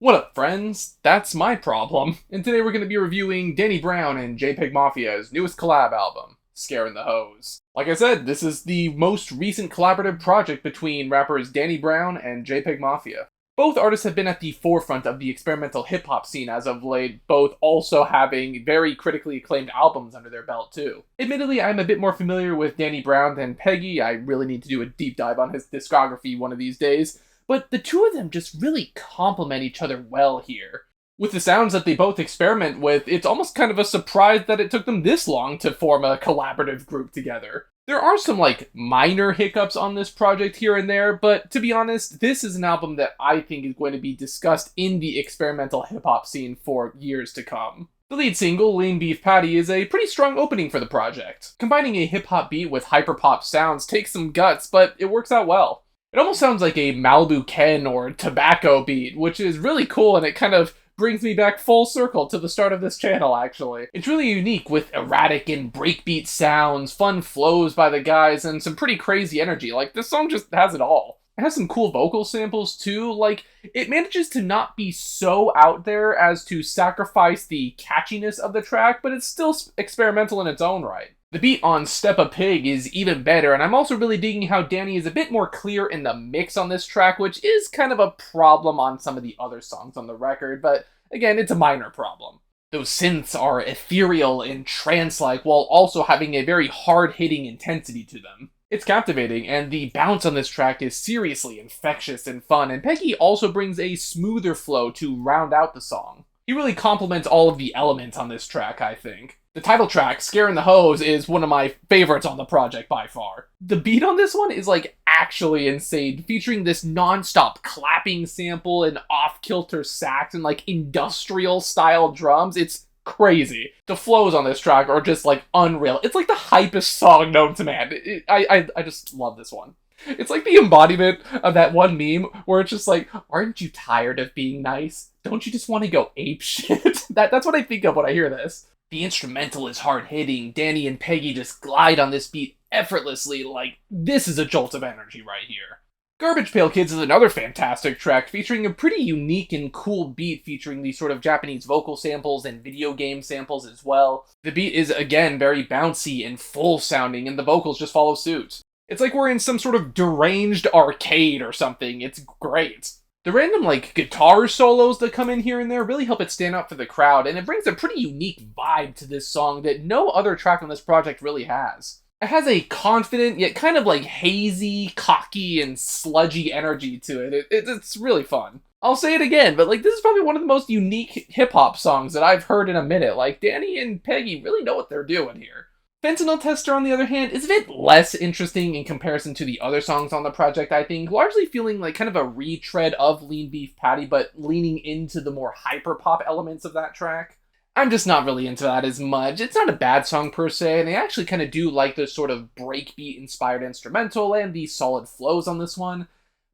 What up, friends? That's my problem. And today we're going to be reviewing Danny Brown and JPEGMAFIA's newest collab album, Scaring the Hose. Like I said, this is the most recent collaborative project between rappers Danny Brown and JPEGMAFIA. Both artists have been at the forefront of the experimental hip-hop scene as of late, both also having very critically acclaimed albums under their belt too. Admittedly, I'm a bit more familiar with Danny Brown than Peggy. I really need to do a deep dive on his discography one of these days. But the two of them just really complement each other well here. With the sounds that they both experiment with, it's almost kind of a surprise that it took them this long to form a collaborative group together. There are some, minor hiccups on this project here and there, but to be honest, this is an album that I think is going to be discussed in the experimental hip-hop scene for years to come. The lead single, Lean Beef Patty, is a pretty strong opening for the project. Combining a hip-hop beat with hyper-pop sounds takes some guts, but it works out well. It almost sounds like a Malibu Ken or Tobacco beat, which is really cool, and it kind of brings me back full circle to the start of this channel, actually. It's really unique with erratic and breakbeat sounds, fun flows by the guys, and some pretty crazy energy. This song just has it all. It has some cool vocal samples, too. It manages to not be so out there as to sacrifice the catchiness of the track, but it's still experimental in its own right. The beat on Steppa Pig is even better, and I'm also really digging how Danny is a bit more clear in the mix on this track, which is kind of a problem on some of the other songs on the record, but again, it's a minor problem. Those synths are ethereal and trance-like, while also having a very hard-hitting intensity to them. It's captivating, and the bounce on this track is seriously infectious and fun, and Peggy also brings a smoother flow to round out the song. He really complements all of the elements on this track, I think. The title track, Scaring the Hose, is one of my favorites on the project by far. The beat on this one is actually insane, featuring this non-stop clapping sample and off-kilter sax and industrial style drums. It's crazy. The flows on this track are just unreal. It's the hypest song known to man. I just love this one. It's the embodiment of that one meme where it's just aren't you tired of being nice? Don't you just want to go ape shit? That's what I think of when I hear this. The instrumental is hard-hitting. Danny and Peggy just glide on this beat effortlessly. This is a jolt of energy right here. Garbage Pail Kids is another fantastic track featuring a pretty unique and cool beat featuring these sort of Japanese vocal samples and video game samples as well. The beat is, again, very bouncy and full-sounding, and the vocals just follow suit. It's like we're in some sort of deranged arcade or something. It's great. The random, guitar solos that come in here and there really help it stand out for the crowd, and it brings a pretty unique vibe to this song that no other track on this project really has. It has a confident, yet kind of hazy, cocky, and sludgy energy to it. It's really fun. I'll say it again, but this is probably one of the most unique hip-hop songs that I've heard in a minute. Danny and Peggy really know what they're doing here. Fentanyl Tester, on the other hand, is a bit less interesting in comparison to the other songs on the project, I think, largely feeling kind of a retread of Lean Beef Patty, but leaning into the more hyper-pop elements of that track. I'm just not really into that as much. It's not a bad song per se, and I actually kind of do like the sort of breakbeat-inspired instrumental and the solid flows on this one,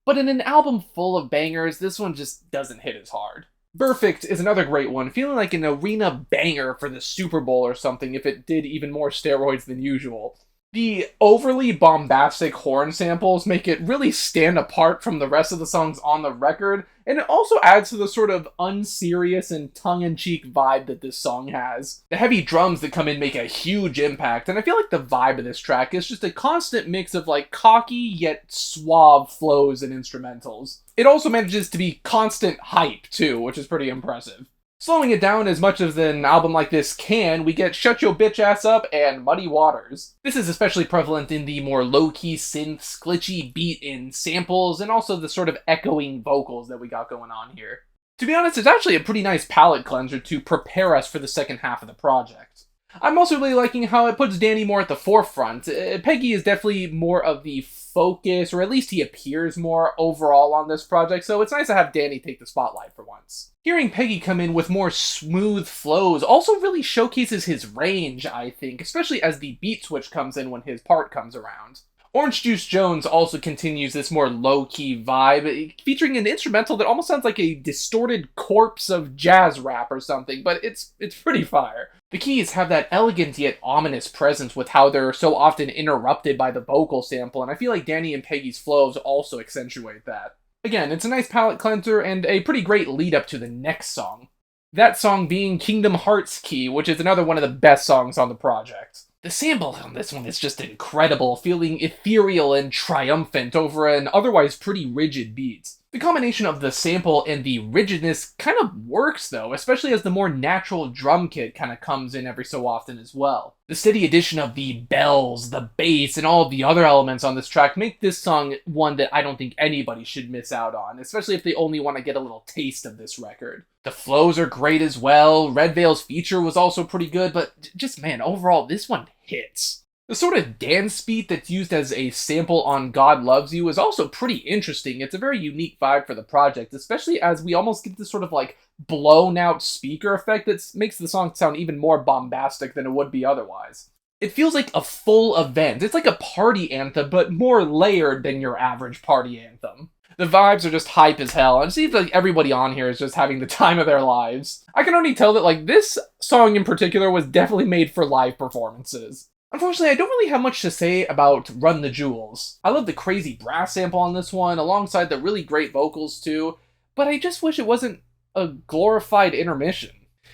but in an album full of bangers, this one just doesn't hit as hard. Burfict is another great one, feeling like an arena banger for the Super Bowl or something if it did even more steroids than usual. The overly bombastic horn samples make it really stand apart from the rest of the songs on the record, and it also adds to the sort of unserious and tongue-in-cheek vibe that this song has. The heavy drums that come in make a huge impact, and I feel like the vibe of this track is just a constant mix of cocky yet suave flows and instrumentals. It also manages to be constant hype too, which is pretty impressive. Slowing it down as much as an album like this can, we get Shut Yo Bitch Ass Up and Muddy Waters. This is especially prevalent in the more low-key synths, glitchy beat in samples, and also the sort of echoing vocals that we got going on here. To be honest, it's actually a pretty nice palate cleanser to prepare us for the second half of the project. I'm also really liking how it puts Danny more at the forefront. Peggy is definitely more of the focus, or at least he appears more overall on this project, so it's nice to have Danny take the spotlight for once. Hearing Peggy come in with more smooth flows also really showcases his range, I think, especially as the beat switch comes in when his part comes around. Orange Juice Jones also continues this more low-key vibe, featuring an instrumental that almost sounds like a distorted corpse of jazz rap or something, but it's pretty fire. The keys have that elegant yet ominous presence with how they're so often interrupted by the vocal sample, and I feel like Danny and Peggy's flows also accentuate that. Again, it's a nice palate cleanser and a pretty great lead up to the next song. That song being Kingdom Hearts Key, which is another one of the best songs on the project. The sample on this one is just incredible, feeling ethereal and triumphant over an otherwise pretty rigid beat. The combination of the sample and the rigidness kind of works though, especially as the more natural drum kit kind of comes in every so often as well. The steady addition of the bells, the bass, and all of the other elements on this track make this song one that I don't think anybody should miss out on, especially if they only want to get a little taste of this record. The flows are great as well, Red Veil's feature was also pretty good, but just man, overall this one hits. The sort of dance beat that's used as a sample on God Loves You is also pretty interesting. It's a very unique vibe for the project, especially as we almost get this sort of like blown out speaker effect that makes the song sound even more bombastic than it would be otherwise. It feels like a full event. It's like a party anthem, but more layered than your average party anthem. The vibes are just hype as hell, and it seems like everybody on here is just having the time of their lives. I can only tell that like this song in particular was definitely made for live performances. Unfortunately, I don't really have much to say about Run the Jewels. I love the crazy brass sample on this one, alongside the really great vocals too, but I just wish it wasn't a glorified intermission.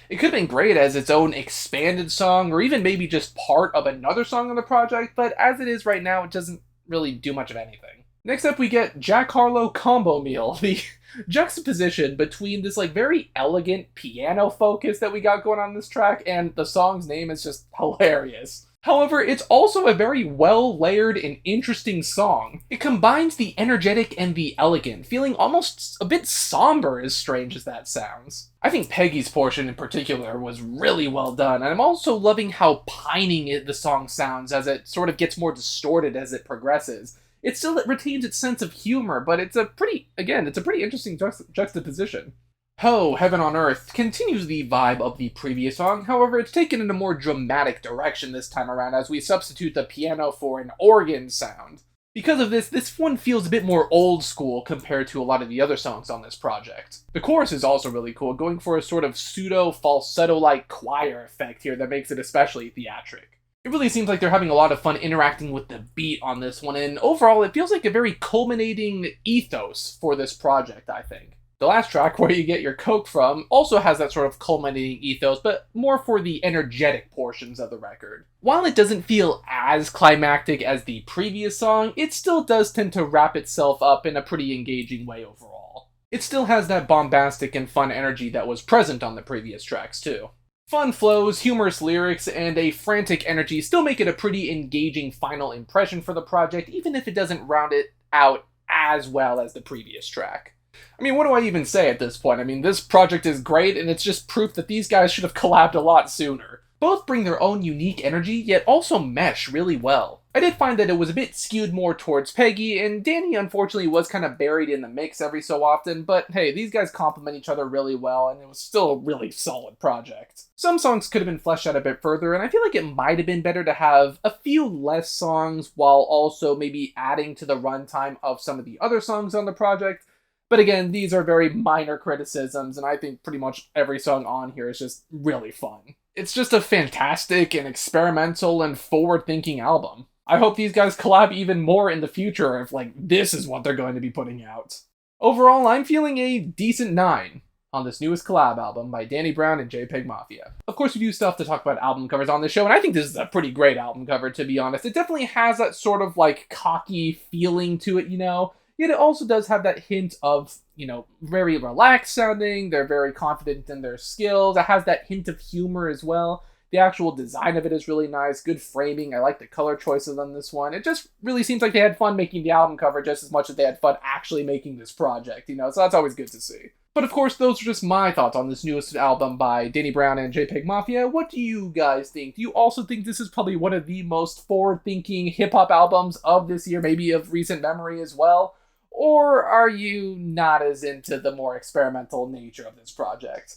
It could have been great as its own expanded song, or even maybe just part of another song on the project, but as it is right now, it doesn't really do much of anything. Next up, we get Jack Harlow Combo Meal, the juxtaposition between this like very elegant piano focus that we got going on this track, and the song's name is just hilarious. However, it's also a very well-layered and interesting song. It combines the energetic and the elegant, feeling almost a bit somber, as strange as that sounds. I think Peggy's portion in particular was really well done, and I'm also loving how pining the song sounds as it sort of gets more distorted as it progresses. It still retains its sense of humor, but it's a pretty interesting juxtaposition. Ho, Heaven on Earth continues the vibe of the previous song, however it's taken in a more dramatic direction this time around as we substitute the piano for an organ sound. Because of this, this one feels a bit more old school compared to a lot of the other songs on this project. The chorus is also really cool, going for a sort of pseudo-falsetto-like choir effect here that makes it especially theatric. It really seems like they're having a lot of fun interacting with the beat on this one, and overall it feels like a very culminating ethos for this project, I think. The last track, Where You Get Your Coke From, also has that sort of culminating ethos, but more for the energetic portions of the record. While it doesn't feel as climactic as the previous song, it still does tend to wrap itself up in a pretty engaging way overall. It still has that bombastic and fun energy that was present on the previous tracks too. Fun flows, humorous lyrics, and a frantic energy still make it a pretty engaging final impression for the project, even if it doesn't round it out as well as the previous track. I mean, what do I even say at this point? I mean, this project is great, and it's just proof that these guys should have collabed a lot sooner. Both bring their own unique energy, yet also mesh really well. I did find that it was a bit skewed more towards Peggy, and Danny unfortunately was kind of buried in the mix every so often, but hey, these guys complement each other really well, and it was still a really solid project. Some songs could have been fleshed out a bit further, and I feel like it might have been better to have a few less songs while also maybe adding to the runtime of some of the other songs on the project. But again, these are very minor criticisms, and I think pretty much every song on here is just really fun. It's just a fantastic and experimental and forward-thinking album. I hope these guys collab even more in the future if, like, this is what they're going to be putting out. Overall, I'm feeling a decent 9 on this newest collab album by Danny Brown and JPEGMAFIA. Of course, we do still have to talk about album covers on this show, and I think this is a pretty great album cover, to be honest. It definitely has that sort of, like, cocky feeling to it, you know? Yet it also does have that hint of, you know, very relaxed sounding, they're very confident in their skills, it has that hint of humor as well. The actual design of it is really nice, good framing, I like the color choices on this one. It just really seems like they had fun making the album cover just as much as they had fun actually making this project, you know, so that's always good to see. But of course, those are just my thoughts on this newest album by Danny Brown and JPEGMAFIA. What do you guys think? Do you also think this is probably one of the most forward-thinking hip-hop albums of this year, maybe of recent memory as well? Or are you not as into the more experimental nature of this project?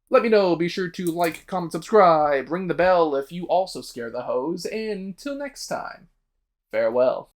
Let me know. Be sure to like, comment, subscribe, ring the bell if you also scare the hoes, and until next time, farewell.